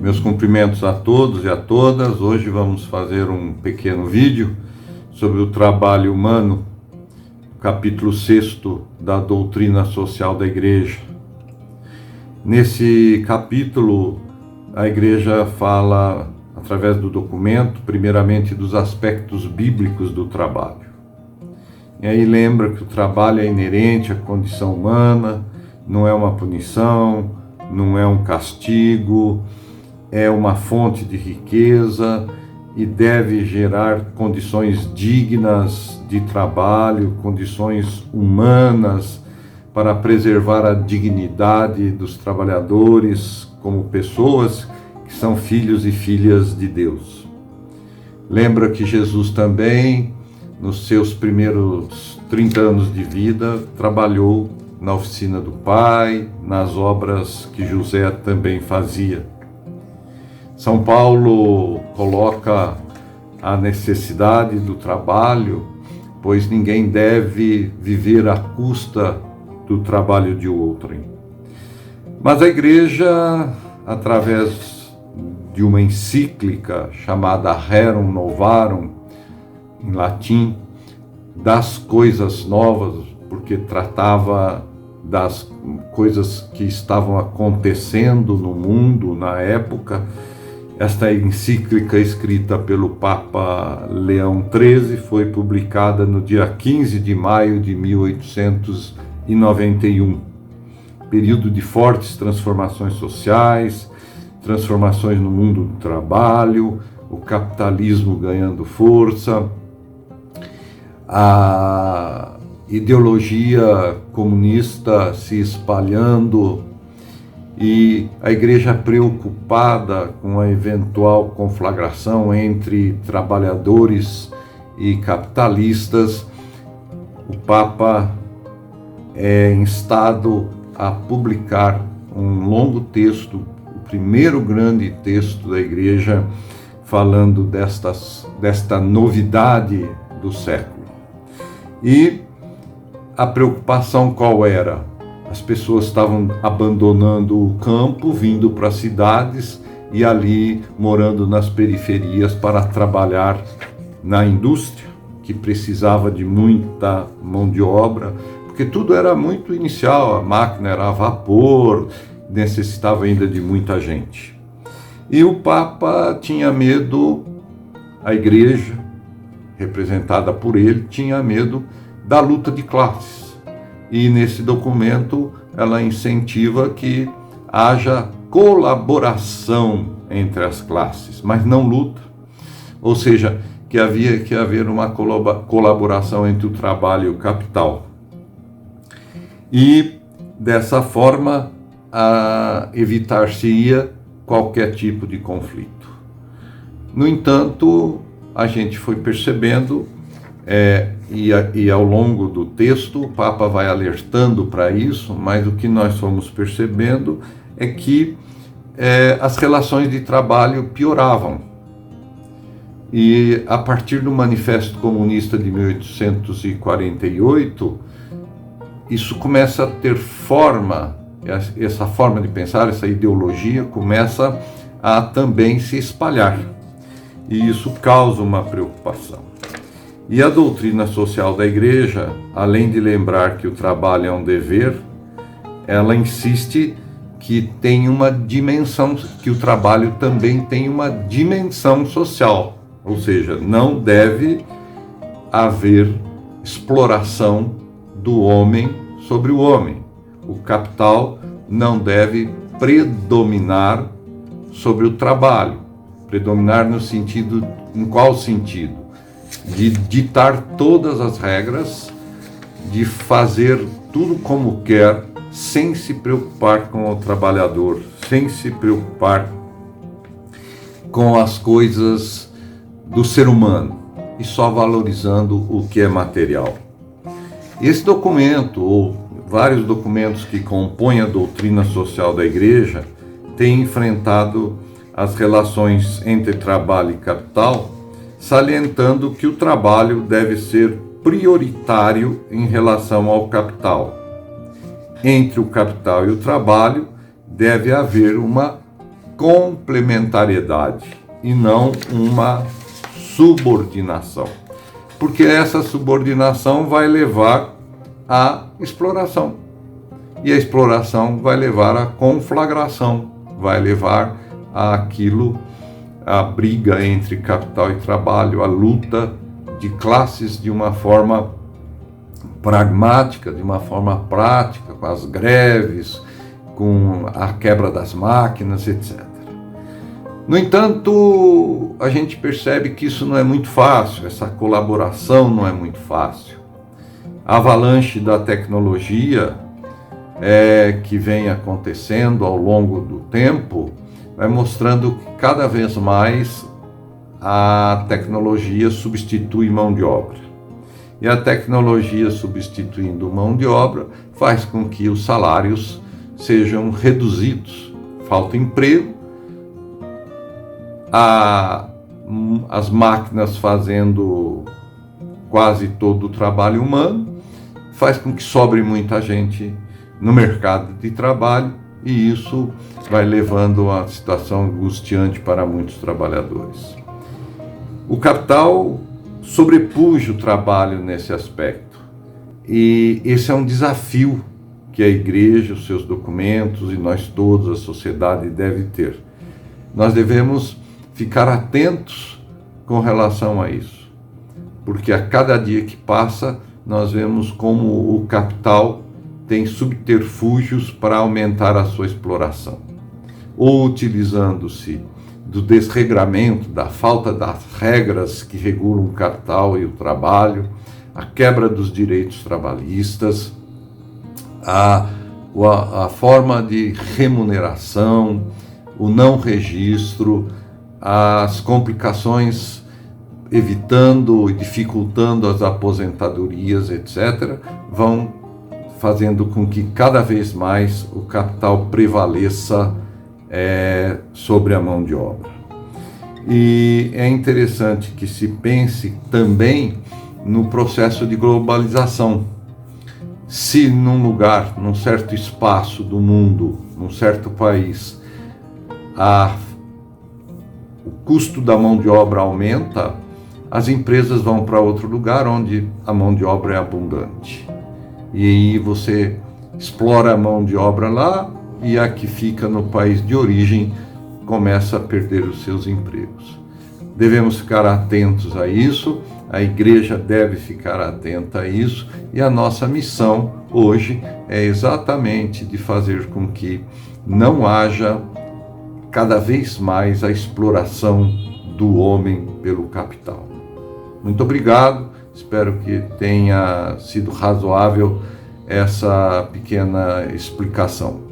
Meus cumprimentos a todos e a todas. Hoje vamos fazer um pequeno vídeo sobre o trabalho humano, capítulo 6 da doutrina social da Igreja. Nesse capítulo, a Igreja fala, através do documento, primeiramente dos aspectos bíblicos do trabalho. E aí lembra que o trabalho é inerente à condição humana, não é uma punição, não é um castigo, é uma fonte de riqueza e deve gerar condições dignas de trabalho, condições humanas para preservar a dignidade dos trabalhadores como pessoas que são filhos e filhas de Deus. Lembra que Jesus também, nos seus primeiros 30 anos de vida, trabalhou na oficina do Pai, nas obras que José também fazia. São Paulo coloca a necessidade do trabalho, pois ninguém deve viver à custa do trabalho de outrem. Mas a Igreja, através de uma encíclica chamada Rerum Novarum, em latim, das coisas novas, porque tratava das coisas que estavam acontecendo no mundo na época. Esta encíclica, escrita pelo Papa Leão XIII, foi publicada no dia 15 de maio de 1891. Período de fortes transformações sociais, transformações no mundo do trabalho, o capitalismo ganhando força, a ideologia comunista se espalhando, e a Igreja preocupada com a eventual conflagração entre trabalhadores e capitalistas. O Papa é instado a publicar um longo texto, o primeiro grande texto da Igreja, falando desta novidade do século. E a preocupação qual era? As pessoas estavam abandonando o campo, vindo para as cidades e ali morando nas periferias para trabalhar na indústria, que precisava de muita mão de obra, porque tudo era muito inicial, a máquina era a vapor, necessitava ainda de muita gente. E o Papa tinha medo, a Igreja, representada por ele, tinha medo da luta de classes. E nesse documento ela incentiva que haja colaboração entre as classes, mas não luta. Ou seja, que havia que haver uma colaboração entre o trabalho e o capital. E dessa forma evitar-se-ia qualquer tipo de conflito. No entanto, a gente foi percebendo, e ao longo do texto o Papa vai alertando para isso, mas o que nós fomos percebendo é que as relações de trabalho pioravam. E a partir do Manifesto Comunista de 1848, isso começa a ter forma, essa forma de pensar, essa ideologia começa a também se espalhar. E isso causa uma preocupação. E a doutrina social da Igreja, além de lembrar que o trabalho é um dever, ela insiste que tem uma dimensão, que o trabalho também tem uma dimensão social, ou seja, não deve haver exploração do homem sobre o homem. O capital não deve predominar sobre o trabalho. Predominar no sentido, em qual sentido? De ditar todas as regras, de fazer tudo como quer, sem se preocupar com o trabalhador, sem se preocupar com as coisas do ser humano, e só valorizando o que é material. Esse documento, ou vários documentos que compõem a doutrina social da Igreja, têm enfrentado as relações entre trabalho e capital, salientando que o trabalho deve ser prioritário em relação ao capital. Entre o capital e o trabalho deve haver uma complementariedade e não uma subordinação. Porque essa subordinação vai levar à exploração. E a exploração vai levar à conflagração, vai levar àquilo, à briga entre capital e trabalho, à luta de classes de uma forma pragmática, de uma forma prática, com as greves, com a quebra das máquinas, etc. No entanto, a gente percebe que isso não é muito fácil, essa colaboração não é muito fácil. A avalanche da tecnologia que vem acontecendo ao longo do tempo vai mostrando que cada vez mais a tecnologia substitui mão de obra. E a tecnologia substituindo mão de obra faz com que os salários sejam reduzidos. Falta emprego, as máquinas fazendo quase todo o trabalho humano, faz com que sobre muita gente no mercado de trabalho, e isso vai levando a situação angustiante para muitos trabalhadores. O capital sobrepuja o trabalho nesse aspecto, e esse é um desafio que a igreja, os seus documentos e nós todos, a sociedade, deve ter. Nós devemos ficar atentos com relação a isso, porque a cada dia que passa nós vemos como o capital tem subterfúgios para aumentar a sua exploração, ou utilizando-se do desregramento, da falta das regras que regulam o capital e o trabalho, a quebra dos direitos trabalhistas, a forma de remuneração, o não registro, as complicações evitando e dificultando as aposentadorias, etc., vão fazendo com que cada vez mais o capital prevaleça sobre a mão de obra. E é interessante que se pense também no processo de globalização. Se num lugar, num certo espaço do mundo, num certo país, o custo da mão de obra aumenta, as empresas vão para outro lugar onde a mão de obra é abundante. E aí você explora a mão de obra lá, e a que fica no país de origem começa a perder os seus empregos. Devemos ficar atentos a isso, a igreja deve ficar atenta a isso, e a nossa missão hoje é exatamente de fazer com que não haja cada vez mais a exploração do homem pelo capital. Muito obrigado, espero que tenha sido razoável essa pequena explicação.